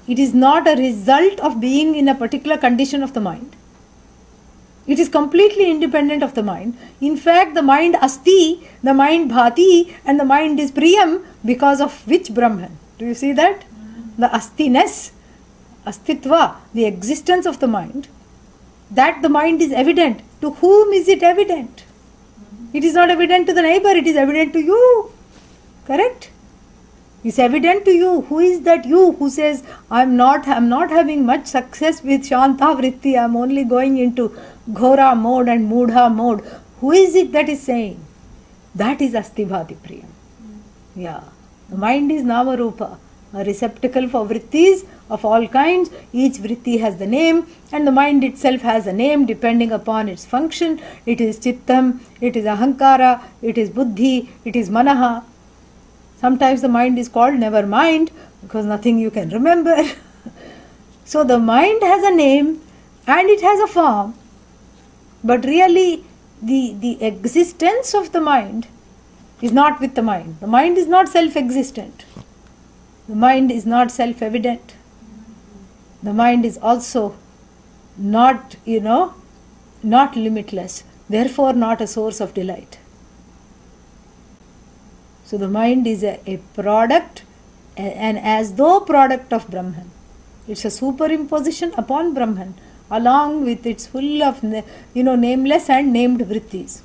It is not a result of being in a particular condition of the mind. It is completely independent of the mind. In fact, the mind asti, the mind bhati, and the mind is priyam because of which Brahman. Do you see that? The astiness, astitva, the existence of the mind, that the mind is evident. To whom is it evident? It is not evident to the neighbor, it is evident to you. Correct? It's evident to you. Who is that you who says, I'm not having much success with Shanta Vritti, I'm only going into Ghora mode and Mudha mode. Who is it that is saying? That is Asti Bhati Priyam. Yeah. The mind is Nama Rupa, a receptacle for vrittis of all kinds. Each vritti has the name, and the mind itself has a name depending upon its function. It is Chittam, it is Ahankara, it is Buddhi, it is Manaha. Sometimes the mind is called never mind because nothing you can remember. So the mind has a name and it has a form, but really the existence of the mind is not with the mind. The mind is not self-existent. The mind is not self-evident. The mind is also not, not limitless. therefore not a source of delight. So the mind is a product, an as though product of Brahman. It's a superimposition upon Brahman, along with its full of nameless and named vrittis.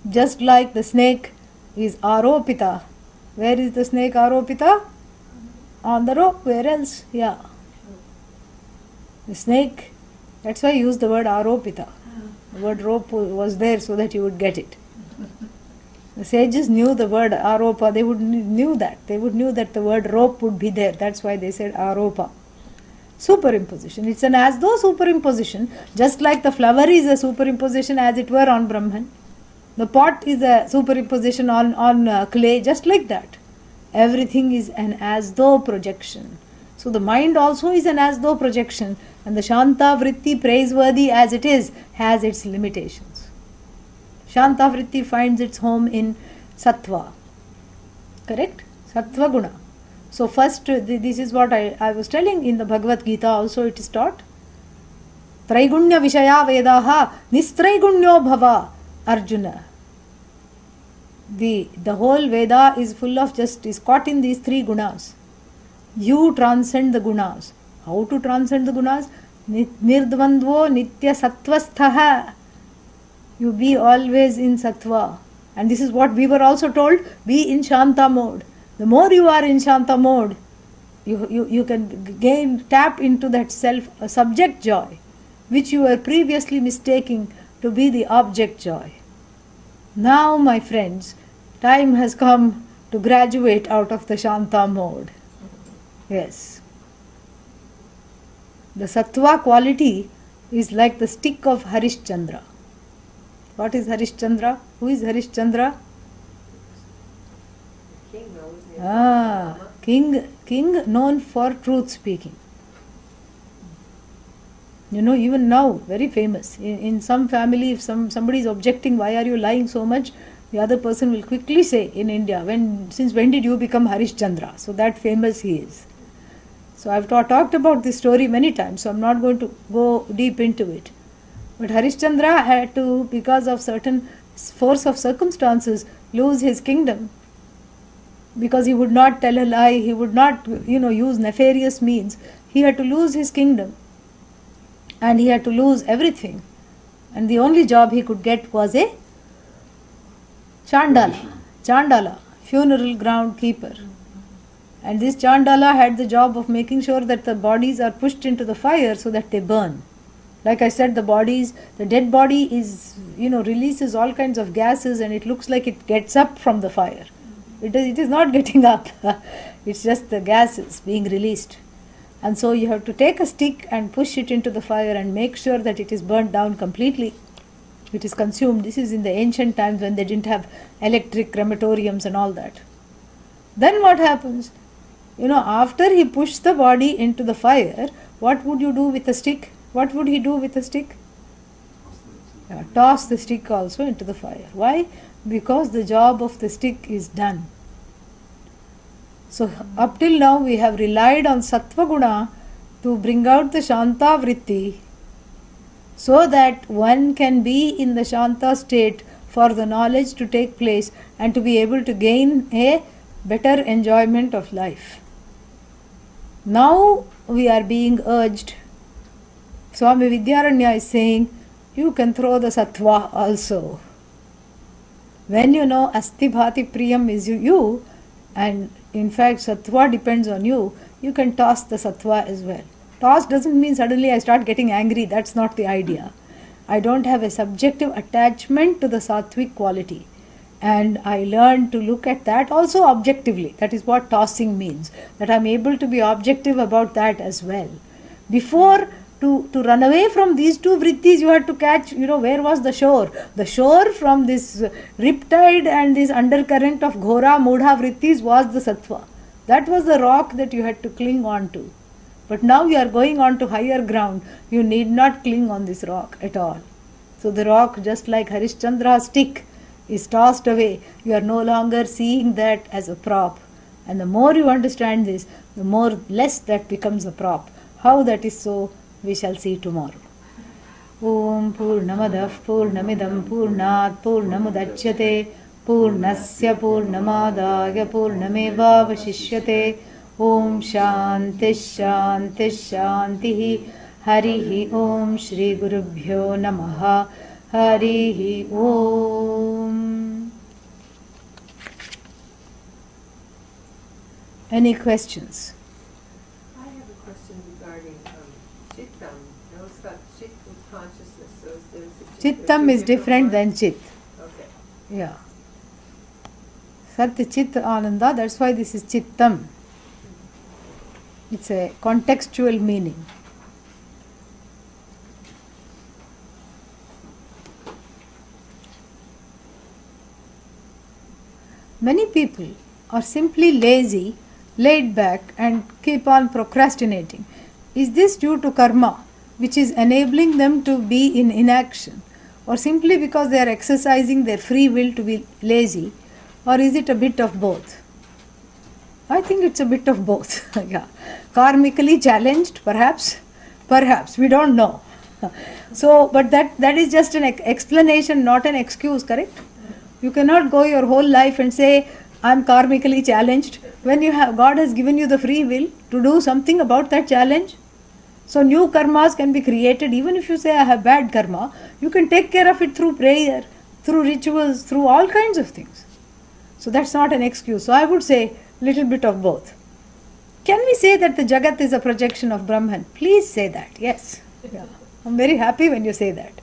Just like the snake is aropita. Where is the snake aropita? On the rope. Where else? Yeah. The snake, that's why I used the word aropita. The word rope was there so that you would get it. The sages knew the word aropa. They would knew that. They would knew that the word rope would be there. That's why they said aropa. Superimposition. It's an as though superimposition. Just like the flower is a superimposition as it were on Brahman. The pot is a superimposition on clay. Just like that. Everything is an as though projection. So the mind also is an as though projection. And the Shanta Vritti, praiseworthy as it is, has its limitations. Shanta Vritti finds its home in Sattva. Correct? Sattva Guna. So first, this is what I was telling in the Bhagavad Gita also it is taught. Traigunya Vishaya Vedaha Nistraigunya Bhava Arjuna. The whole Veda is full of is caught in these three gunas. You transcend the gunas. How to transcend the gunas? Nirdvandvo Nitya Sattvasthaha. You be always in Sattva. And this is what we were also told, be in Shanta mode. The more you are in Shanta mode, you can tap into that subject joy, which you were previously mistaking to be the object joy. Now, my friends, time has come to graduate out of the Shanta mode. Yes. The Sattva quality is like the stick of Harishchandra. What is Harishchandra? Who is Harishchandra? King known for truth speaking. Even now, very famous. In some family, if somebody is objecting, why are you lying so much? The other person will quickly say in India, since when did you become Harishchandra? So that famous he is. So I've talked about this story many times, so I'm not going to go deep into it. But Harishchandra had to, because of certain force of circumstances, lose his kingdom. Because he would not tell a lie, he would not, use nefarious means. He had to lose his kingdom. And he had to lose everything. And the only job he could get was a Chandala, funeral ground keeper. And this Chandala had the job of making sure that the bodies are pushed into the fire so that they burn. Like I said, the dead body is, releases all kinds of gases and it looks like it gets up from the fire. It is not getting up. It's just the gases being released. And so you have to take a stick and push it into the fire and make sure that it is burnt down completely. It is consumed. This is in the ancient times when they didn't have electric crematoriums and all that. Then what happens? After he pushed the body into the fire, what would you do with a stick? What would he do with a stick? Toss the stick also into the fire. Why? Because the job of the stick is done. So up till now we have relied on Sattva Guna to bring out the Shanta Vritti so that one can be in the Shanta state for the knowledge to take place and to be able to gain a better enjoyment of life. Now we are being urged. Swami Vidyaranya is saying, you can throw the Sattva also. When Asti Bhati Priyam is you, and in fact Sattva depends on you, you can toss the Sattva as well. Toss doesn't mean suddenly I start getting angry. That's not the idea. I don't have a subjective attachment to the Sattvic quality. And I learn to look at that also objectively. That is what tossing means. That I'm able to be objective about that as well. Before, to run away from these two vrittis, you had to catch, where was the shore? The shore from this riptide and this undercurrent of Ghora, Mudha vrittis was the Sattva. That was the rock that you had to cling on to. But now you are going on to higher ground. You need not cling on this rock at all. So the rock, just like Harishchandra's stick, is tossed away. You are no longer seeing that as a prop. And the more you understand this, the more less that becomes a prop. How that is so, we shall see tomorrow. Om Purnamadah Purnamidam Purnat Purnamudachyate Purnasya Purnamadaya Purnamevavashishyate Om Shanti Shanti Shanti Harihi Om Shri Gurubhyo Namaha Harihi Om. Any questions? I have a question regarding Chittam. I always thought Chit was consciousness, so is there a Chittam is different than Chit. Okay. Yeah. Sat Chit Ananda, that's why this is Chittam. It's a contextual meaning. Many people are simply lazy, laid back, and keep on procrastinating. Is this due to karma, which is enabling them to be in inaction, or simply because they are exercising their free will to be lazy, or is it a bit of both? I think it's a bit of both. Yeah. Karmically challenged, perhaps, we don't know. So, but that is just an explanation, not an excuse, correct? You cannot go your whole life and say, I'm karmically challenged, when God has given you the free will to do something about that challenge. So new karmas can be created. Even if you say I have bad karma, you can take care of it through prayer, through rituals, through all kinds of things. So that's not an excuse. So I would say little bit of both. Can we say that the Jagat is a projection of Brahman? Please say that. Yes. Yeah. I'm very happy when you say that.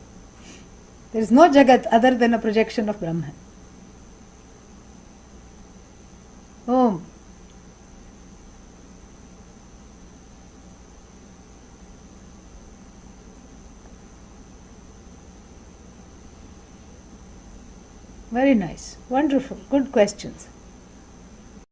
There is no Jagat other than a projection of Brahman. Om. Very nice. Wonderful. Good questions.